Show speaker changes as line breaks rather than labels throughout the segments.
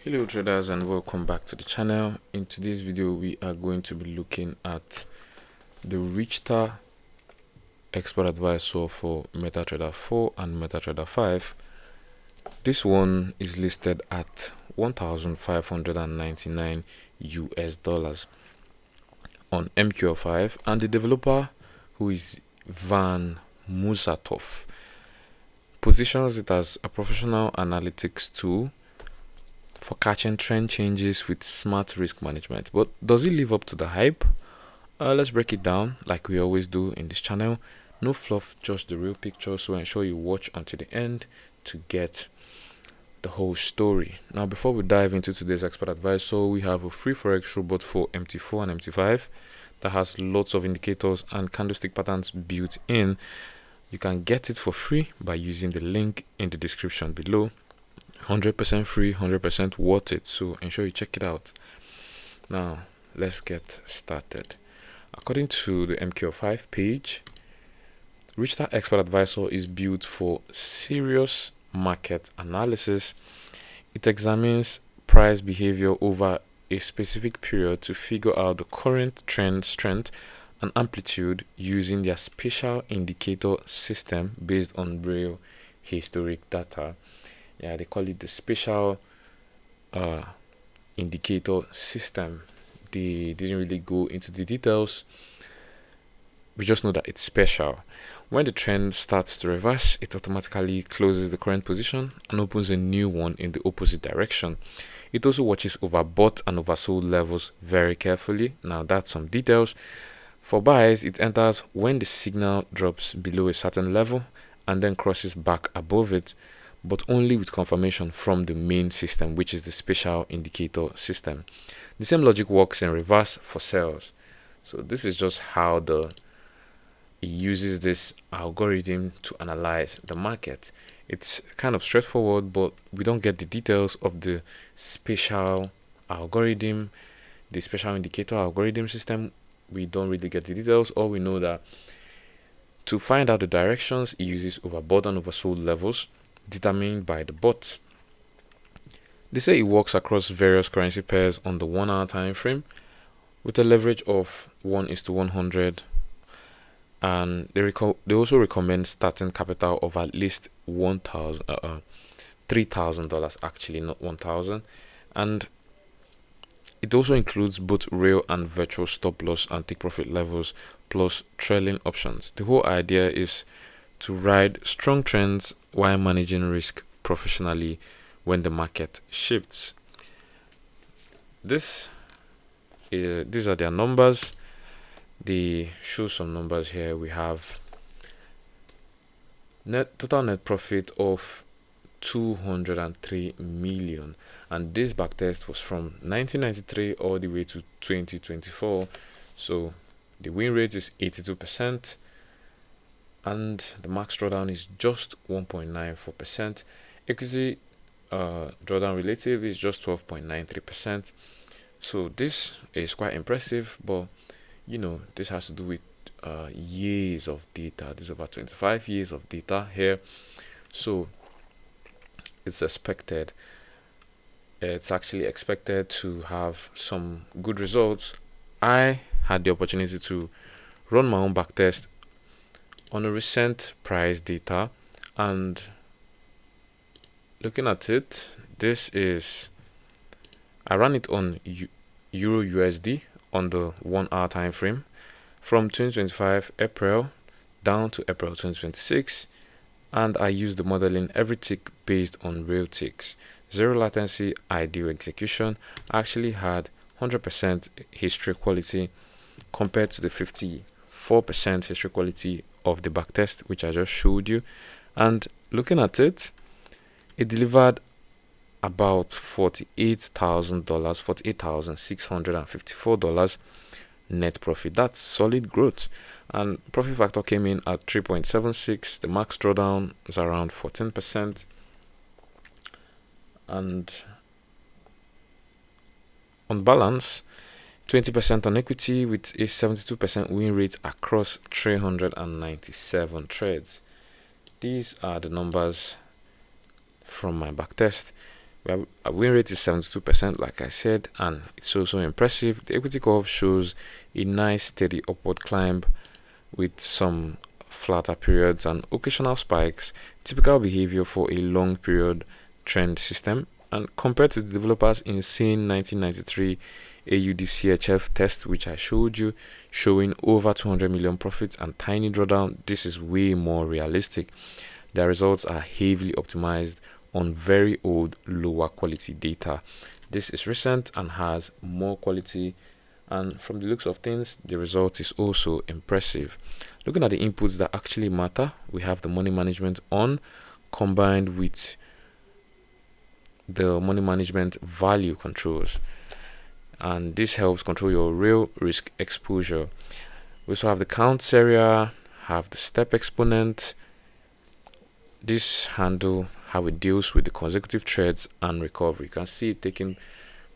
Hello traders, and welcome back to the channel. In today's video we are going to be looking at the Richter expert advisor for MetaTrader 4 and MetaTrader 5. This one is listed at 1,599 US dollars on MQL5, and the developer, who is Van Musatov, positions it as a professional analytics tool for catching trend changes with smart risk management. But does it live up to the hype? Let's break it down like we always do in this channel. No fluff, just the real picture, so ensure you watch until the end to get the whole story. Now, before we dive into today's expert advice, so we have a free Forex robot for MT4 and MT5 that has lots of indicators and candlestick patterns built in. You can get it for free by using the link in the description below. 100% free, 100% worth it, so ensure you check it out. Now let's get started. According to the MQL5 page, Richter Expert Advisor is built for serious market analysis. It examines price behavior over a specific period to figure out the current trend strength and amplitude using their special indicator system based on real historic data. Yeah, they call it the special indicator system. They didn't really go into the details. We just know that it's special. When the trend starts to reverse, it automatically closes the current position and opens a new one in the opposite direction. It also watches overbought and oversold levels very carefully. Now that's some details. For buys, it enters when the signal drops below a certain level and then crosses back above it, but only with confirmation from the main system, which is the special indicator system. The same logic works in reverse for sales. So this is just how it uses this algorithm to analyze the market. It's kind of straightforward, but we don't get the details of the special algorithm, the special indicator algorithm system. We don't really get the details. All we know that to find out the directions, it uses overbought and oversold levels determined by the bots. They say it works across various currency pairs on the 1 hour time frame with a leverage of 1:100, and they also recommend starting capital of at least $3,000, actually not 1,000, and it also includes both real and virtual stop loss and take profit levels plus trailing options. The whole idea is to ride strong trends while managing risk professionally when the market shifts. These are their numbers. They show some numbers here. We have total net profit of 203 million, and this backtest was from 1993 all the way to 2024. So the win rate is 82%. And the max drawdown is just 1.94%. Equity drawdown relative is just 12.93%. So this is quite impressive, but you know, this has to do with years of data. This is about 25 years of data here. So it's actually expected to have some good results. I had the opportunity to run my own backtest on a recent price data, and looking at it, I ran it on EURUSD on the 1 hour time frame from 2025 April down to April 2026, and I used the modeling every tick based on real ticks. Zero latency, ideal execution. I actually had 100% history quality compared to the 54% history quality of the backtest, which I just showed you. And looking at it, it delivered about $48,000, $48,654 net profit. That's solid growth, and profit factor came in at 3.76. The max drawdown is around 14%, and on balance 20% on equity with a 72% win rate across 397 trades. These are the numbers from my backtest. Our win rate is 72%, like I said, and it's also impressive. The equity curve shows a nice steady upward climb with some flatter periods and occasional spikes, typical behavior for a long period trend system. And compared to the developer's insane 1993 AUD-CHF test, which I showed you, showing over 200 million profits and tiny drawdown, this is way more realistic. Their results are heavily optimized on very old, lower quality data. This is recent and has more quality, and from the looks of things, the result is also impressive. Looking at the inputs that actually matter, we have the money management on combined with the money management value controls, and this helps control your real risk exposure. We also have the counts area, have the step exponent. This handle how it deals with the consecutive trades and recovery. You can see it taking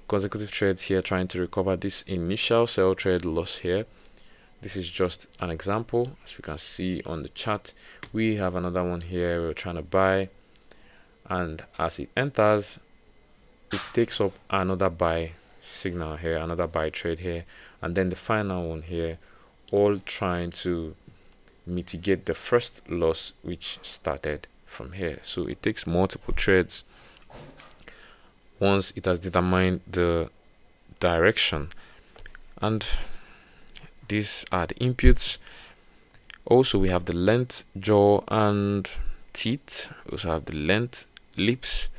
consecutive trades here, trying to recover this initial sell trade loss here. This is just an example. As we can see on the chart, we have another one here we're trying to buy, and as it enters, it takes up another buy signal here, another buy trade here, and then the final one here, all trying to mitigate the first loss which started from here. So it takes multiple trades once it has determined the direction. And these are the inputs. Also, we have the length, jaw, and teeth. We also have the length, lips.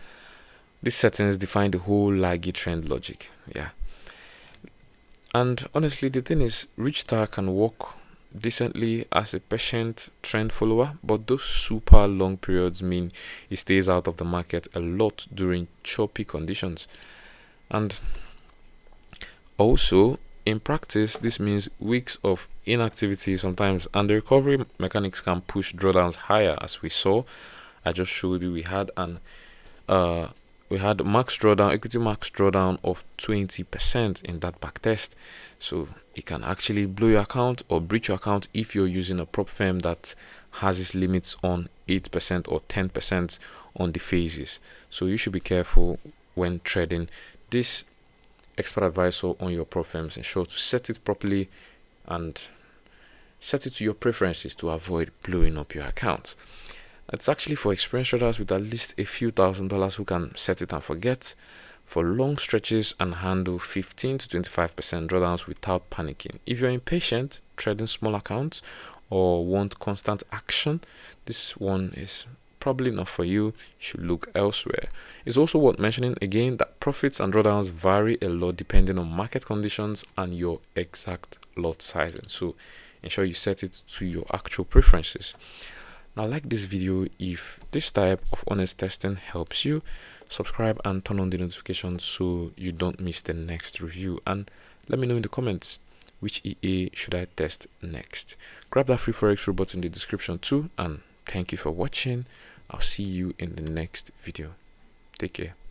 These settings define the whole laggy trend logic. Yeah. And honestly, the thing is, Richter can work decently as a patient trend follower, but those super long periods mean he stays out of the market a lot during choppy conditions. And also, in practice, this means weeks of inactivity sometimes, and the recovery mechanics can push drawdowns higher, as we saw. I just showed you we had max drawdown, equity max drawdown of 20% in that backtest. So it can actually blow your account or breach your account if you're using a prop firm that has its limits on 8% or 10% on the phases. So you should be careful when trading. This expert advisor on your prop firms, ensure to set it properly and set it to your preferences to avoid blowing up your account. It's actually for experienced traders with at least a few $1,000s who can set it and forget for long stretches and handle 15 to 25% drawdowns without panicking. If you're impatient trading small accounts or want constant action, this one is probably not for you. You should look elsewhere. It's also worth mentioning again that profits and drawdowns vary a lot depending on market conditions and your exact lot sizing. So ensure you set it to your actual preferences. Now, like this video if this type of honest testing helps you. Subscribe and turn on the notifications so you don't miss the next review, and let me know in the comments which EA should I test next. Grab that free Forex robot in the description too, and thank you for watching. I'll see you in the next video. Take care.